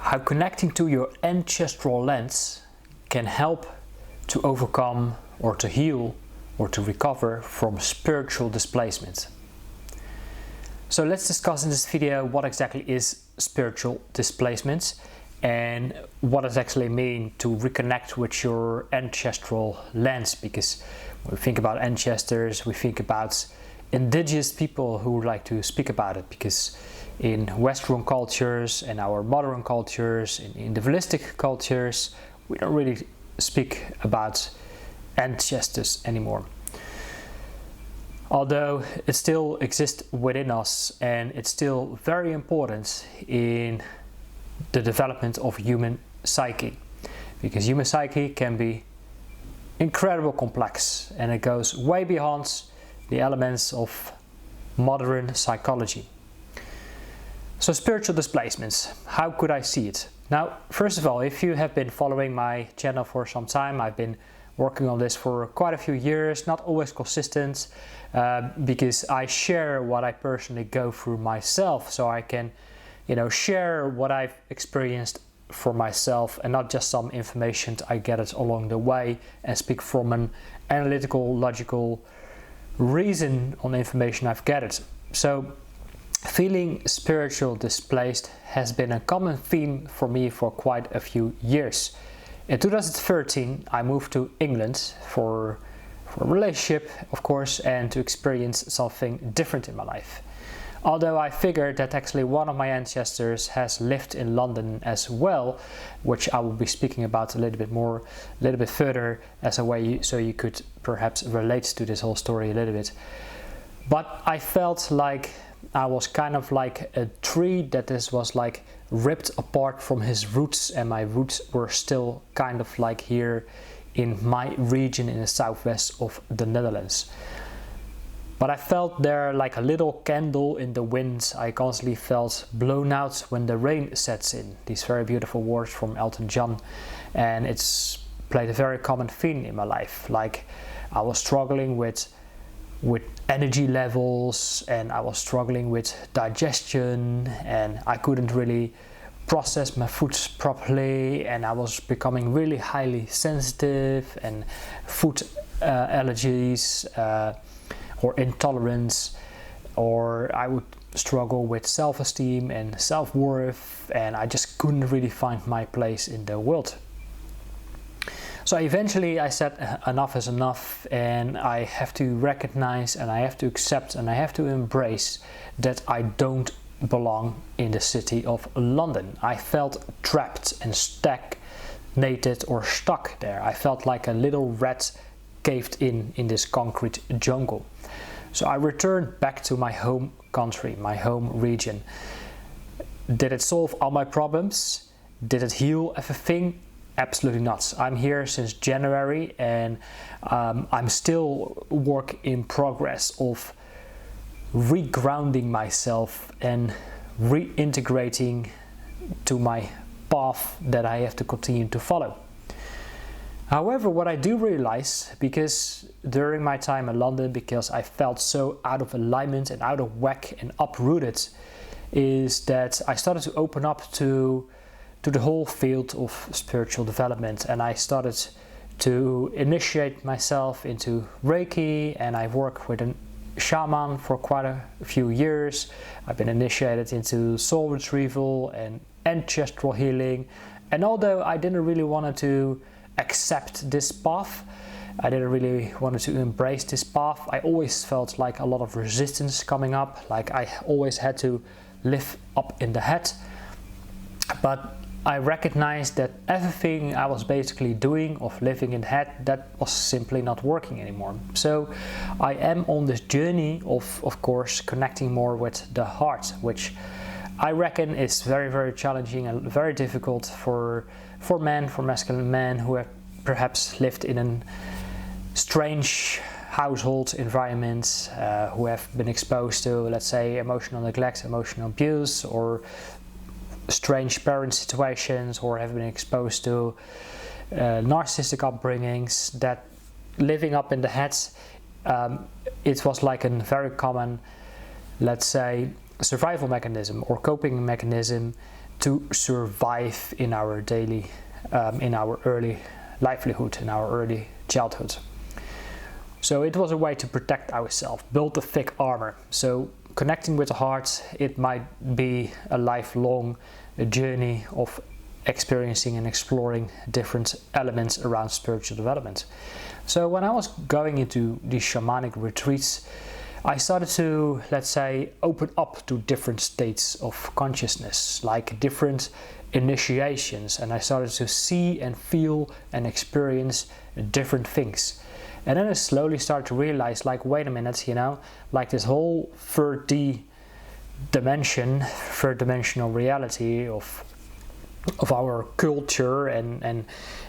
how connecting to your ancestral lens can help to overcome or to heal or to recover from spiritual displacement. So let's discuss in this video what exactly is spiritual displacement and what does it actually mean to reconnect with your ancestral lens, because when we think about ancestors, we think about indigenous people who like to speak about it, because in Western cultures and our modern cultures, in individualistic cultures, we don't really speak about ancestors anymore. Although it still exists within us and it's still very important in the development of human psyche, because human psyche can be incredibly complex and it goes way beyond the elements of modern psychology. So spiritual displacements, how could I see it? Now, first of all, if you have been following my channel for some time, I've been working on this for quite a few years, not always consistent, because I share what I personally go through myself, so I can, share what I've experienced for myself and not just some information I get it along the way and speak from an analytical, logical reason on the information I've gathered. So feeling spiritual displaced has been a common theme for me for quite a few years. In 2013, I moved to England for a relationship, of course, and to experience something different in my life. Although I figured that actually one of my ancestors has lived in London as well, which I will be speaking about a little bit further as a way so you could perhaps relate to this whole story a little bit. But I felt like I was kind of like a tree that was like ripped apart from his roots, and my roots were still kind of like here in my region in the southwest of the Netherlands. But I felt there like a little candle in the wind. I constantly felt blown out when the rain sets in. These very beautiful words from Elton John, and it's played a very common theme in my life. Like I was struggling with energy levels, and I was struggling with digestion, and I couldn't really process my foods properly, and I was becoming really highly sensitive, and food allergies or intolerance, or I would struggle with self-esteem and self-worth, and I just couldn't really find my place in the world. So eventually I said enough is enough, and I have to recognize and I have to accept and I have to embrace that I don't belong in the city of London. I felt trapped and stagnated or stuck there. I felt like a little rat caved in this concrete jungle. So I returned back to my home country, my home region. Did it solve all my problems? Did it heal everything? Absolutely not. I'm here since January, and I'm still work in progress of regrounding myself and reintegrating to my path that I have to continue to follow. However, what I do realize, because during my time in London, because I felt so out of alignment and out of whack and uprooted, is that I started to open up to the whole field of spiritual development, and I started to initiate myself into Reiki, and I work with a shaman for quite a few years. I've been initiated into soul retrieval and ancestral healing, and although I didn't really want to accept this path, I didn't really want to embrace this path, I always felt like a lot of resistance coming up, like I always had to live up in the head. But I recognized that everything I was basically doing of living in the head, that was simply not working anymore. So I am on this journey of course, connecting more with the heart, which I reckon is very, very challenging and very difficult for men, for masculine men who have perhaps lived in a strange household environment, who have been exposed to, let's say, emotional neglect, emotional abuse, or strange parent situations, or have been exposed to narcissistic upbringings, that living up in the head, it was like a very common, let's say, survival mechanism or coping mechanism to survive in our daily, in our early livelihood, in our early childhood. So it was a way to protect ourselves, build a thick armor. So connecting with the heart, it might be a lifelong journey of experiencing and exploring different elements around spiritual development. So when I was going into these shamanic retreats, I started to, let's say, open up to different states of consciousness, like different initiations, and I started to see and feel and experience different things. And then I slowly started to realize, like, wait a minute, you know, like this whole third dimensional reality of our culture and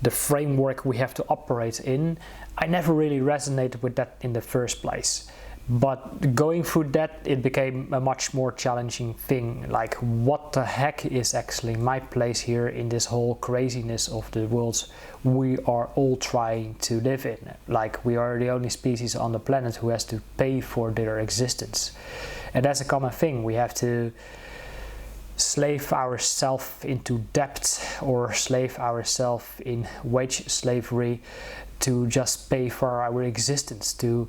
the framework we have to operate in, I never really resonated with that in the first place. But going through that, it became a much more challenging thing. Like, what the heck is actually my place here in this whole craziness of the world we are all trying to live in? Like, we are the only species on the planet who has to pay for their existence. And that's a common thing. We have to slave ourselves into debt or slave ourselves in wage slavery to just pay for our existence, to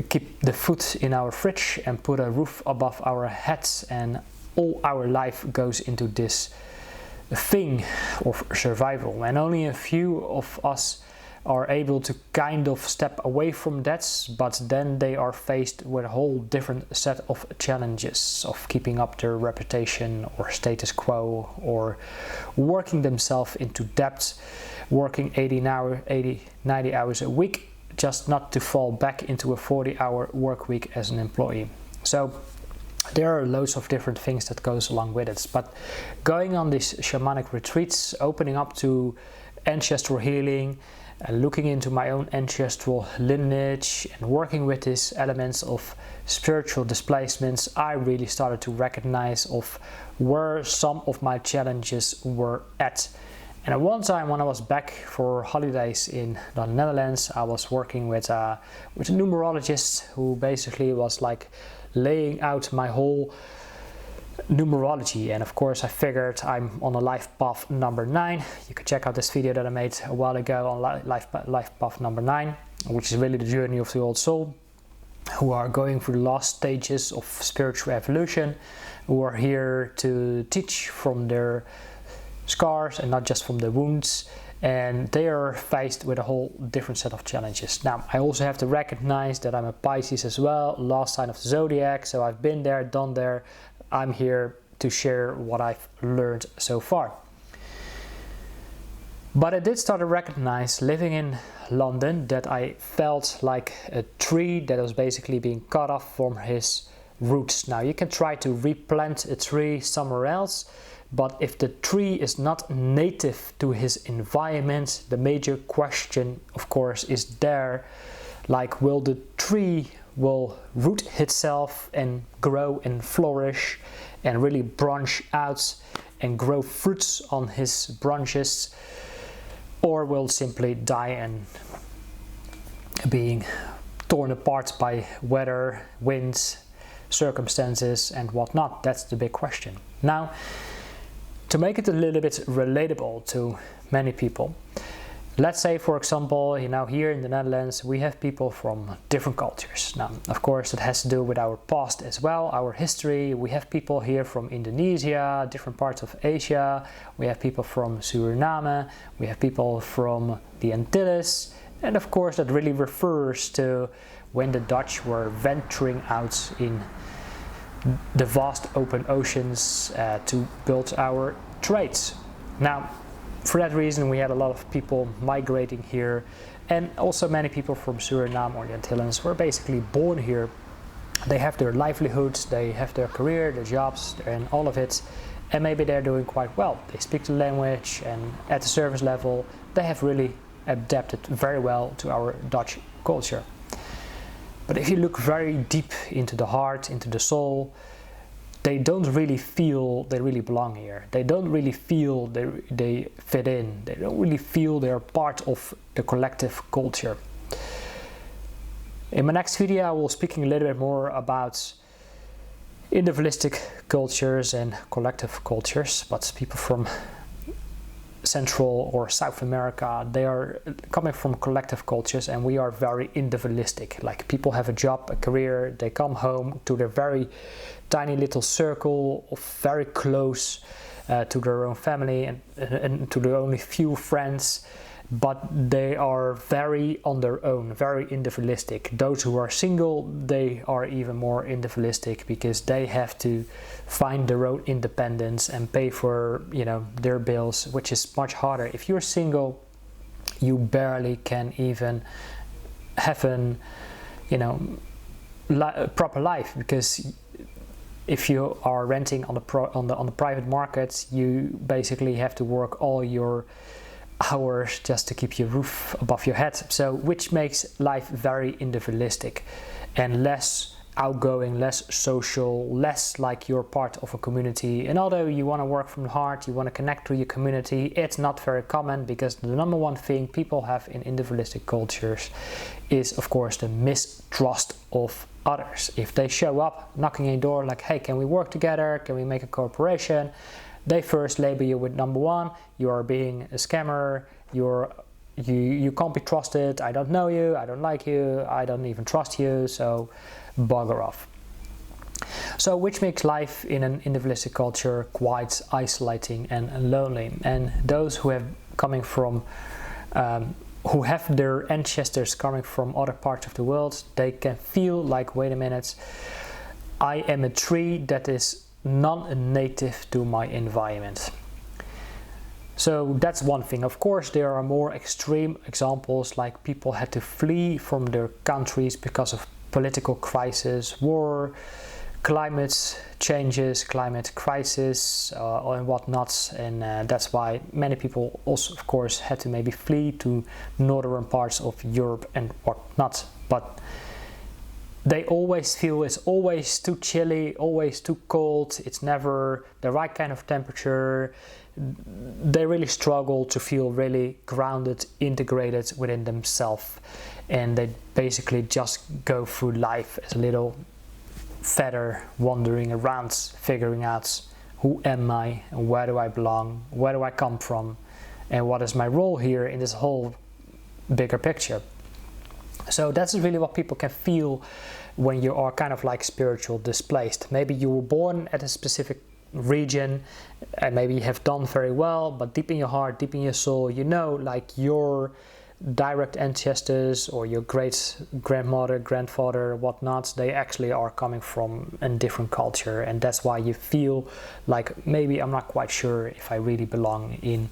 keep the food in our fridge and put a roof above our heads, and all our life goes into this thing of survival. And only a few of us are able to kind of step away from that, but then they are faced with a whole different set of challenges of keeping up their reputation or status quo, or working themselves into debt, working 90 hours a week, just not to fall back into a 40-hour work week as an employee. So there are loads of different things that goes along with it. But going on these shamanic retreats, opening up to ancestral healing, and looking into my own ancestral lineage and working with these elements of spiritual displacements, I really started to recognize of where some of my challenges were at. And at one time, when I was back for holidays in the Netherlands, I was working with a numerologist who basically was like laying out my whole numerology. And of course, I figured I'm on a life path number 9. You can check out this video that I made a while ago on life path number 9, which is really the journey of the old soul, who are going through the last stages of spiritual evolution, who are here to teach from their scars and not just from the wounds, and they are faced with a whole different set of challenges. Now, I also have to recognize that I'm a Pisces as well, last sign of the zodiac, so I've been there, done there. I'm here to share what I've learned so far. But I did start to recognize, living in London, that I felt like a tree that was basically being cut off from his roots. Now, you can try to replant a tree somewhere else, but if the tree is not native to his environment, the major question, of course, is there. Like, will the tree root itself and grow and flourish and really branch out and grow fruits on his branches, or will simply die and being torn apart by weather, winds, circumstances and whatnot? That's the big question. Now, to make it a little bit relatable to many people, let's say, for example, you know, here in the Netherlands, we have people from different cultures. Now, of course, it has to do with our past as well, our history. We have people here from Indonesia, different parts of Asia. We have people from Suriname. We have people from the Antilles. And of course, that really refers to when the Dutch were venturing out in the vast open oceans to build our trades. Now, for that reason, we had a lot of people migrating here, and also many people from Suriname or the Antilles were basically born here. They have their livelihoods, they have their career, their jobs, and all of it, and maybe they're doing quite well. They speak the language, and at the service level, they have really adapted very well to our Dutch culture. But if you look very deep into the heart, into the soul, they don't really feel they really belong here. They don't really feel they fit in. They don't really feel they're part of the collective culture. In my next video, I will speaking a little bit more about individualistic cultures and collective cultures, but people from Central or South America, they are coming from collective cultures, and we are very individualistic. Like, people have a job, a career, they come home to their very tiny little circle of very close to their own family and to their only few friends, but they are very on their own, very individualistic. Those who are single, they are even more individualistic because they have to find their own independence and pay for, you know, their bills, which is much harder. If you're single, you barely can even have an, you know, proper life, because if you are renting on the private market, you basically have to work all your hours just to keep your roof above your head. So, which makes life very individualistic and less outgoing, less social, less like you're part of a community. And although you want to work from the heart, you want to connect to your community, it's not very common, because the number one thing people have in individualistic cultures is, of course, the mistrust of others. If they show up knocking on your door like, hey, can we work together? Can we make a cooperation? They first label you with number one, you are being a scammer, you can't be trusted, I don't know you, I don't like you, I don't even trust you, so bugger off. So, which makes life in an individualistic culture quite isolating and lonely. And those who have who have their ancestors coming from other parts of the world, they can feel like, wait a minute, I am a tree that is non-native to my environment. So that's one thing. Of course, there are more extreme examples, like people had to flee from their countries because of political crisis, war, climate changes, climate crisis, and whatnot. And that's why many people also, of course, had to maybe flee to northern parts of Europe and whatnot. But they always feel it's always too chilly, always too cold, it's never the right kind of temperature. They really struggle to feel really grounded, integrated within themselves, and they basically just go through life as a little feather wandering around, figuring out who am I and where do I belong, where do I come from, and what is my role here in this whole bigger picture. So that's really what people can feel when you are kind of like spiritual displaced. Maybe you were born at a specific region and maybe you have done very well, but deep in your heart, deep in your soul, you know, like your direct ancestors or your great grandmother, grandfather, whatnot, they actually are coming from a different culture, and that's why you feel like, maybe I'm not quite sure if I really belong in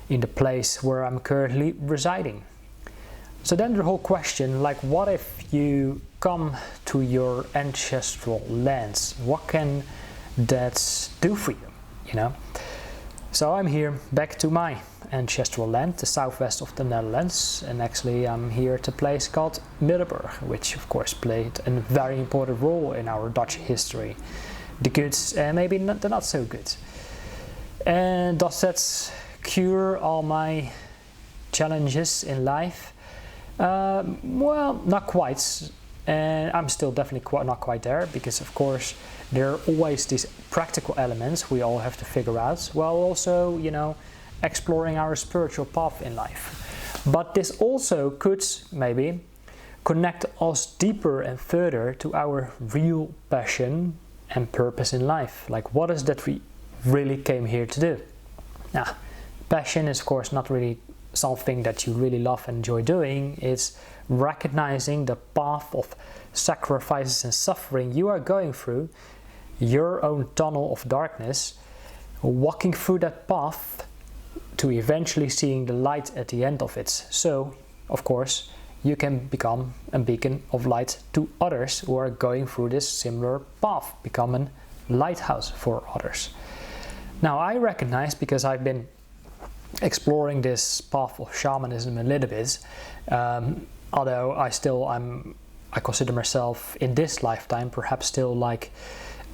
the place where I'm currently residing. So then the whole question, like, what if you come to your ancestral lands? What can that do for you, you know? So I'm here back to my ancestral land, the southwest of the Netherlands, and actually I'm here at a place called Middelburg, which of course played a very important role in our Dutch history. The good and maybe the not so good. And does that cure all my challenges in life? Well, not quite, and I'm still definitely not quite there, because of course there are always these practical elements we all have to figure out, while also, you know, exploring our spiritual path in life. But this also could maybe connect us deeper and further to our real passion and purpose in life. Like, what is that we really came here to do? Now, passion is of course not really something that you really love and enjoy doing. It's recognizing the path of sacrifices and suffering you are going through, your own tunnel of darkness, walking through that path to eventually seeing the light at the end of it. So, of course, you can become a beacon of light to others who are going through this similar path, become a lighthouse for others. Now, I recognize, because I've been exploring this path of shamanism a little bit, although I consider myself in this lifetime perhaps still like,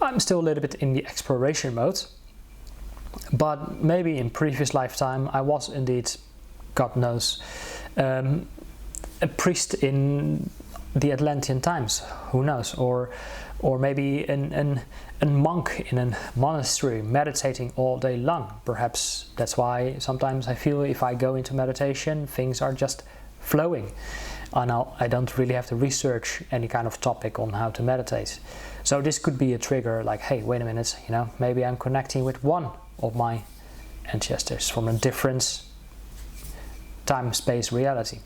I'm still a little bit in the exploration mode, but maybe in previous lifetime I was indeed, God knows, a priest in the Atlantean times, who knows, or maybe a monk in a monastery meditating all day long. Perhaps that's why sometimes I feel if I go into meditation, things are just flowing, and I don't really have to research any kind of topic on how to meditate. So this could be a trigger, like, hey, wait a minute, you know, maybe I'm connecting with one of my ancestors from a different time-space reality.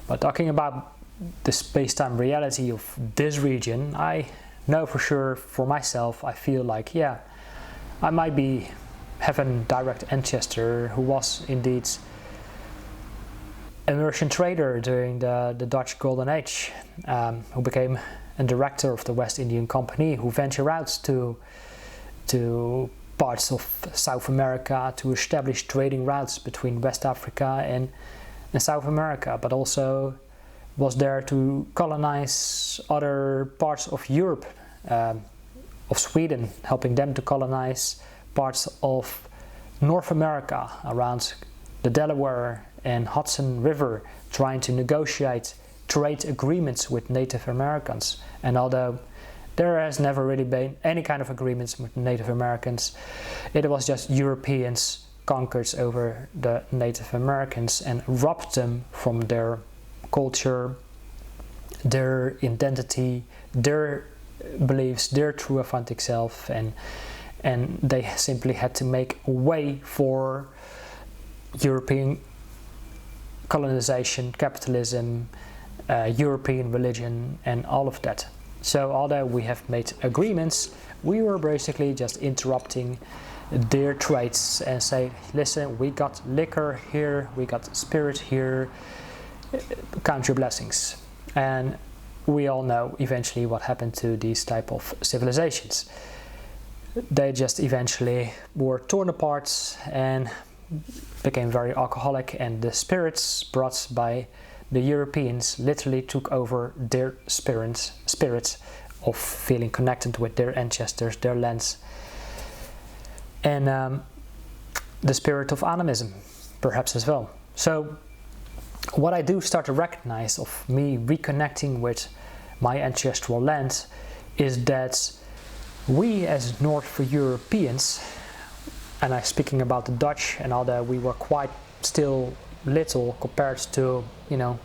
But talking about the space-time reality of this region, I know for sure for myself, I feel like, yeah, I might have a direct ancestor who was indeed a merchant trader during the Dutch Golden Age, who became a director of the West Indian Company, who ventured out to parts of South America to establish trading routes between West Africa and South America, but also was there to colonize other parts of Europe, of Sweden, helping them to colonize parts of North America around the Delaware and Hudson River, trying to negotiate trade agreements with Native Americans. And although there has never really been any kind of agreements with Native Americans, it was just Europeans conquered over the Native Americans and robbed them from their culture, their identity, their beliefs, their true authentic self, and they simply had to make a way for European colonization, capitalism, European religion, and all of that. So although we have made agreements, we were basically just interrupting their trades and say, listen, we got liquor here, we got spirit here, count your blessings. And we all know eventually what happened to these type of civilizations. They just eventually were torn apart and became very alcoholic, and the spirits brought by the Europeans literally took over their spirits of feeling connected with their ancestors, their lands, and the spirit of animism perhaps as well. So what I do start to recognize of me reconnecting with my ancestral land is that we as North Europeans, and I'm speaking about the Dutch, and although we were quite still little compared to, you know,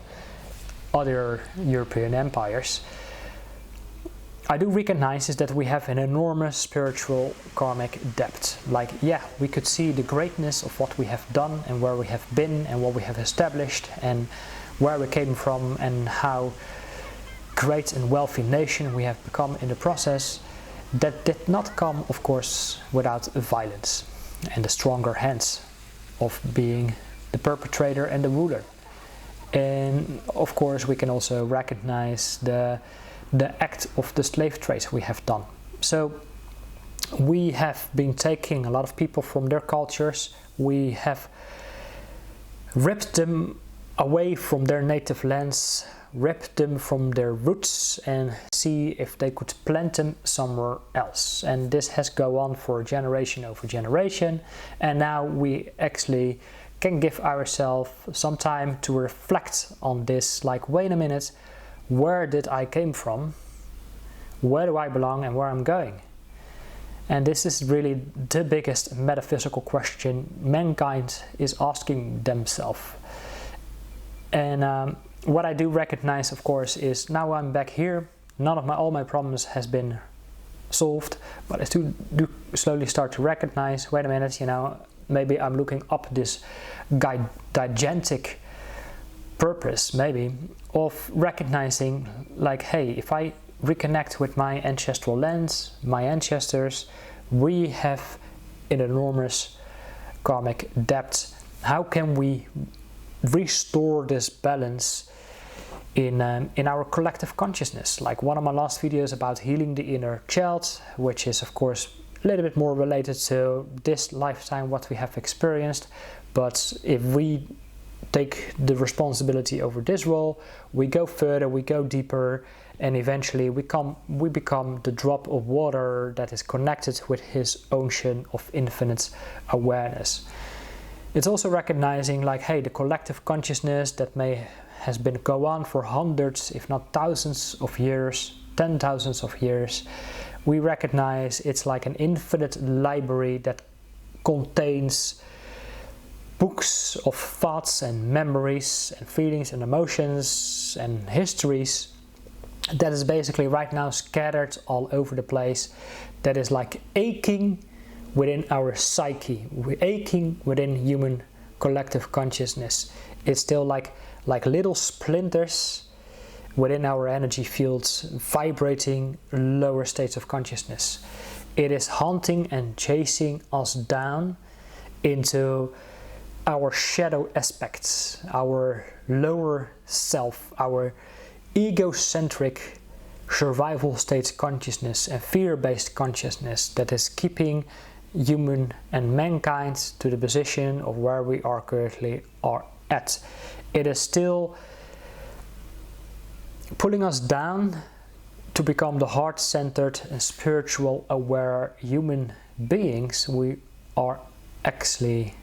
other European empires, I do recognize is that we have an enormous spiritual karmic debt. Like, yeah, we could see the greatness of what we have done and where we have been and what we have established and where we came from and how great and wealthy nation we have become in the process. That did not come, of course, without violence and the stronger hands of being the perpetrator and the ruler. And of course we can also recognize the act of the slave trade we have done. So we have been taking a lot of people from their cultures, we have ripped them away from their native lands, ripped them from their roots and see if they could plant them somewhere else. And this has gone on for generation over generation, and now we actually can give ourselves some time to reflect on this, like, wait a minute, where did I came from, where do I belong, and where I'm going? And this is really the biggest metaphysical question mankind is asking themselves. And what I do recognize, of course, is now I'm back here, all my problems has been solved, but I do slowly start to recognize, wait a minute, you know, maybe I'm looking up this gigantic purpose, maybe, of recognizing, like, hey, if I reconnect with my ancestral lands, my ancestors, we have an enormous karmic debt. How can we restore this balance in our collective consciousness? Like one of my last videos about healing the inner child, which is of course a little bit more related to this lifetime, what we have experienced. But if we take the responsibility over this role, we go further, we go deeper, and eventually we become the drop of water that is connected with his ocean of infinite awareness. It's also recognizing, like, hey, the collective consciousness that may has been go on for hundreds, if not thousands of years, 10,000s of years. We recognize it's like an infinite library that contains books of thoughts and memories and feelings and emotions and histories that is basically right now scattered all over the place, that is like aching within our psyche, aching within human collective consciousness. It's still like little splinters within our energy fields, vibrating lower states of consciousness. It is hunting and chasing us down into our shadow aspects, our lower self, our egocentric survival states consciousness and fear-based consciousness that is keeping human and mankind to the position of where we are currently are at. It is still pulling us down to become the heart-centered and spiritual aware human beings we are actually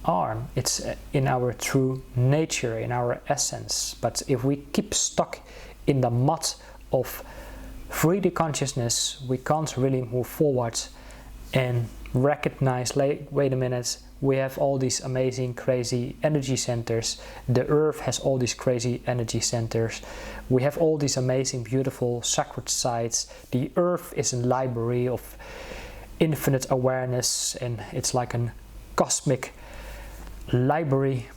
are. It's in our true nature, in our essence. But if we keep stuck in the mud of 3D consciousness, we can't really move forward and recognize, like, wait a minute, we have all these amazing crazy energy centers. The earth has all these crazy energy centers. We have all these amazing beautiful sacred sites. The earth is a library of infinite awareness, and it's like a cosmic library.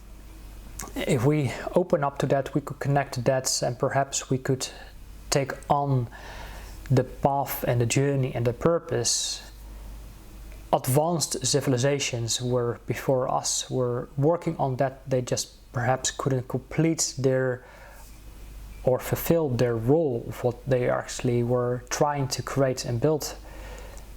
If we open up to that, we could connect to that, and perhaps we could take on the path and the journey and the purpose. Advanced civilizations were before us were working on that. They just perhaps couldn't complete their or fulfill their role of what they actually were trying to create and build.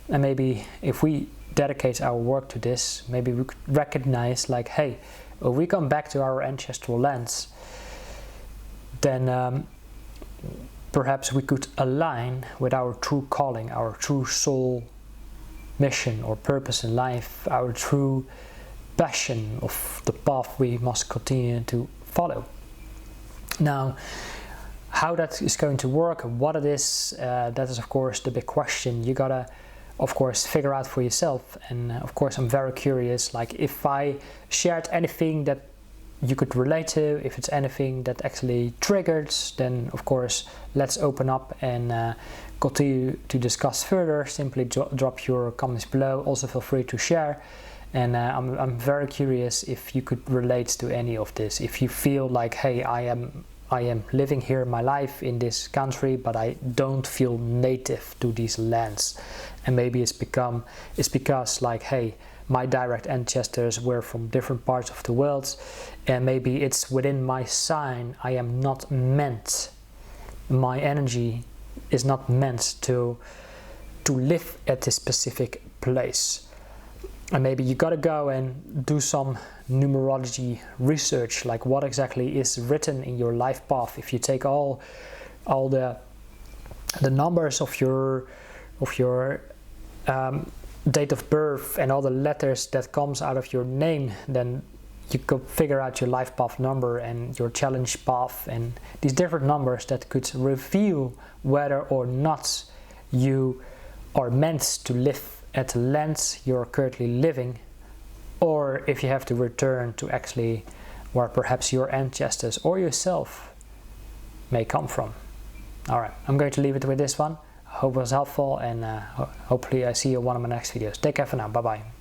And maybe if we dedicate our work to this, maybe we could recognize, like, hey, if we come back to our ancestral lands, then perhaps we could align with our true calling, our true soul mission or purpose in life, our true passion of the path we must continue to follow. Now, how that is going to work, what it is, that is of course the big question. You gotta of course figure out for yourself. And of course I'm very curious, like, if I shared anything that you could relate to, if it's anything that actually triggered, then of course let's open up and continue to discuss further. Simply drop your comments below. Also feel free to share, and I'm very curious if you could relate to any of this. If you feel like, hey, I am living here my life in this country, but I don't feel native to these lands, and maybe it's because, like, hey, my direct ancestors were from different parts of the world, and maybe it's within my sign. I am not meant, my energy is not meant to live at this specific place. And maybe you gotta go and do some numerology research, like what exactly is written in your life path. If you take all the numbers of your date of birth and all the letters that comes out of your name, then you could figure out your life path number and your challenge path, and these different numbers that could reveal whether or not you are meant to live at the land you're currently living, or if you have to return to actually where perhaps your ancestors or yourself may come from. Alright, I'm going to leave it with this one. I hope it was helpful, and hopefully I see you in one of my next videos. Take care for now. Bye bye.